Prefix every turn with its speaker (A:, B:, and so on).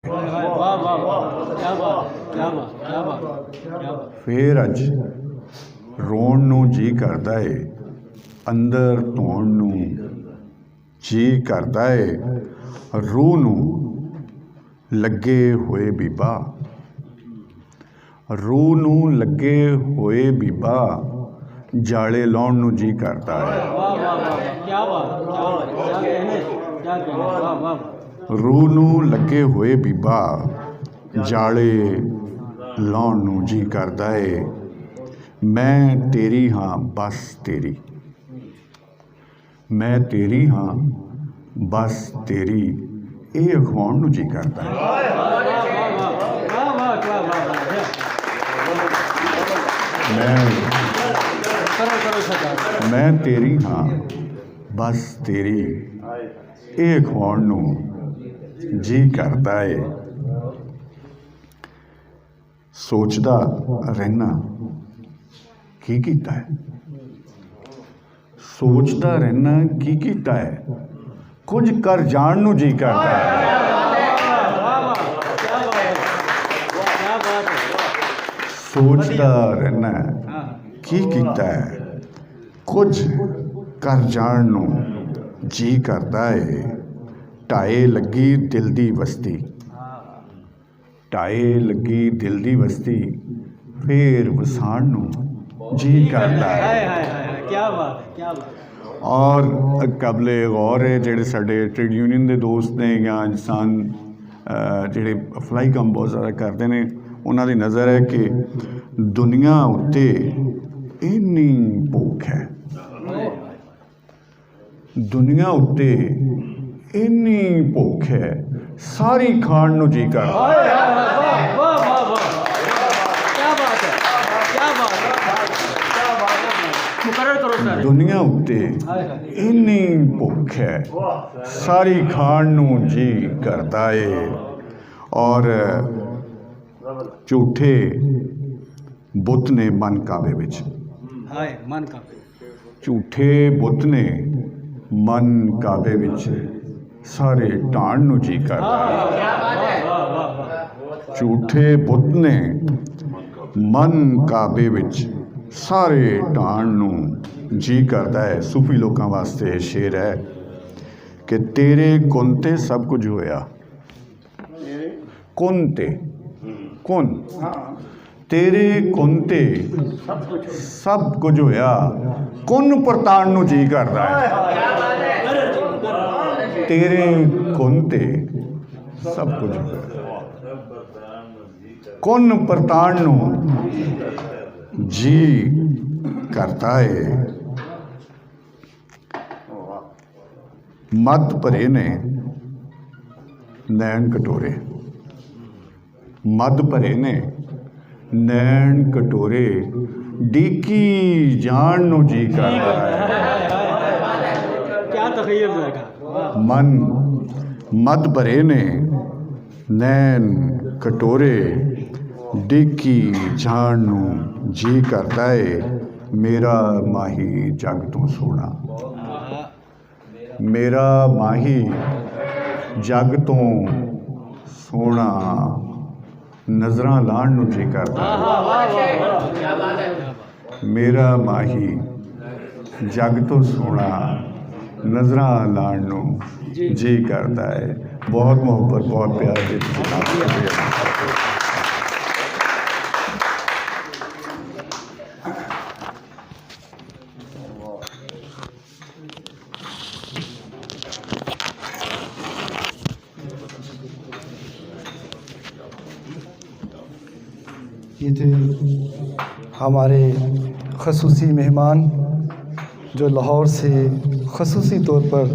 A: वाह वाह वाह, क्या बात, क्या बात, क्या बात, क्या बात।
B: फिर अज रोण ਨੂੰ ਜੀ ਕਰਦਾ ਏ, ਅੰਦਰ ਧੋਣ ਨੂੰ ਜੀ ਕਰਦਾ ਏ, ਰੂਹ ਨੂੰ ਲੱਗੇ ਹੋਏ ਬੀਬਾ, ਰੂਹ ਨੂੰ ਲੱਗੇ ਹੋਏ ਬੀਬਾ, ਜਾਲੇ ਲਾਉਣ ਨੂੰ ਜੀ ਕਰਦਾ ਹੈ।
A: वाह वाह वाह, क्या बात, क्या बात, क्या कहने, क्या कहने, वाह वाह।
B: ਰੂਹ ਨੂੰ ਲੱਗੇ ਹੋਏ ਬੀਬਾ, ਜਾਲੇ ਲਾਉਣ ਨੂੰ ਜੀ ਕਰਦਾ ਏ। ਮੈਂ ਤੇਰੀ ਹਾਂ ਬਸ ਤੇਰੀ, ਮੈਂ ਤੇਰੀ ਹਾਂ ਬਸ ਤੇਰੀ, ਇਹ ਅਖਵਾਉਣ ਨੂੰ ਜੀ ਕਰਦਾ ਹੈ।
A: वाह वाह, क्या बात है। करो करो सरकार।
B: ਮੈਂ ਤੇਰੀ ਹਾਂ ਬਸ ਤੇਰੀ, ਇਹ ਅਖਵਾਉਣ ਨੂੰ ਜੀ ਕਰਦਾ ਏ। ਸੋਚਦਾ ਰਹਿਣਾ ਕੀ ਕੀਤਾ ਹੈ, ਸੋਚਦਾ ਰਹਿਣਾ ਕੀ ਕੀਤਾ ਹੈ, ਕੁਝ ਕਰ ਜਾਣ ਨੂੰ ਜੀ ਕਰਦਾ ਹੈ। ਸੋਚਦਾ ਰਹਿਣਾ ਕੀ ਕੀਤਾ ਹੈ, ਕੁਝ ਕਰ ਜਾਣ ਨੂੰ ਜੀ ਕਰਦਾ ਏ। ਢਾਏ ਲੱਗੀ ਦਿਲ ਦੀ ਬਸਤੀ, ਢਾਏ ਲੱਗੀ ਦਿਲ ਦੀ ਬਸਤੀ, ਫੇਰ ਵਸਾਣ ਨੂੰ ਜੀ ਕਰਦਾ ਹੈ।
A: क्या बात, क्या बात।
B: ਔਰ ਕਬਲੇ ਗੌਰ ਹੈ ਜਿਹੜੇ ਸਾਡੇ ਟ੍ਰੇਡ ਯੂਨੀਅਨ ਦੇ ਦੋਸਤ ਨੇ ਜਾਂ ਇਨਸਾਨ ਜਿਹੜੇ ਅਫਲਾਈ ਕੰਮ ਬਹੁਤ ਜ਼ਿਆਦਾ ਕਰਦੇ ਨੇ, ਉਹਨਾਂ ਦੀ ਨਜ਼ਰ ਹੈ ਕਿ ਦੁਨੀਆ ਉੱਤੇ ਇੰਨੀ ਭੁੱਖ ਹੈ, ਦੁਨੀਆ ਉੱਤੇ ਇੰਨੀ ਭੁੱਖ ਹੈ, ਸਾਰੀ ਖਾਣ ਨੂੰ ਜੀ ਕਰਦਾ।
A: वाह वाह वाह, क्या बात है, क्या बात है, क्या बात है। मुकर्रर करो सर।
B: ਦੁਨੀਆ ਉੱਤੇ ਇੰਨੀ ਭੁੱਖ ਹੈ, ਸਾਰੀ ਖਾਣ ਨੂੰ ਜੀ ਕਰਦਾ ਏ। ਔਰ ਝੂਠੇ ਬੁੱਤ ਨੇ ਮਨ ਕਾਵੇ ਵਿੱਚ,
A: हाय मन का।
B: ਝੂਠੇ ਬੁੱਤ ਨੇ ਮਨ ਕਾਵੇ ਵਿੱਚ, ਸਾਰੇ ਢਾਣ ਨੂੰ ਜੀ ਕਰਦਾ ਹੈ। ਝੂਠੇ ਬੁੱਤ ਨੇ ਮਨ ਕਾਵੇ ਵਿੱਚ, ਸਾਰੇ ਢਾਣ ਨੂੰ ਜੀ ਕਰਦਾ ਹੈ। ਸੂਫੀ ਲੋਕਾਂ ਵਾਸਤੇ ਇਹ ਸ਼ੇਰ ਹੈ ਕਿ ਤੇਰੇ ਕੁਨ ਤੇ ਸਭ ਕੁਝ ਹੋਇਆ, ਕੁਨ ਤੇ ਕੁਨ, ਤੇਰੇ ਕੁਨ ਤੇ ਸਭ ਕੁਝ ਹੋਇਆ, ਕੁਨ ਪਰਤਾਣ ਨੂੰ ਜੀ ਕਰਦਾ ਹੈ। ਤੇਰੇ ਕੁਨ ਤੇ ਸਭ ਕੁਝ ਹੋਇਆ, ਕੁਨ ਪਰਤਾਣ ਨੂੰ ਜੀ ਕਰਦਾ ਏ। ਮੱਧ ਭਰੇ ਨੇ ਨੈਣ ਕਟੋਰੇ, ਮੱਧ ਭਰੇ ਨੇ ਨੈਣ ਕਟੋਰੇ, ਡੀਕੀ ਜਾਣ ਨੂੰ ਜੀ ਕਰਦਾ ਹੈ।
A: क्या तखय्युल लगा।
B: ਮਨ ਮੱਧ ਭਰੇ ਨੇ ਨੈਣ ਕਟੋਰੇ, ਡੀਕੀ ਜਾਣ ਨੂੰ ਜੀ ਕਰਦਾ ਏ। ਮੇਰਾ ਮਾਹੀ ਜੱਗ ਤੋਂ ਸੋਹਣਾ, ਮੇਰਾ ਮਾਹੀ ਜੱਗ ਤੋਂ ਸੋਹਣਾ, ਨਜ਼ਰਾਂ ਲਾਣ ਨੂੰ ਜੀ ਕਰਦਾ ਹੈ। ਮੇਰਾ ਮਾਹੀ ਜੱਗ ਤੋਂ ਸੋਹਣਾ, ਨਜ਼ਰਾਂ ਲਾਣ ਨੂੰ ਜੀ ਕਰਦਾ ਹੈ। ਬਹੁਤ ਮੁਹੱਬਤ, ਬਹੁਤ ਪਿਆਰ ਦੇ
C: ये थे हमारे खसूसी मेहमान जो लाहौर से खसूसी तौर पर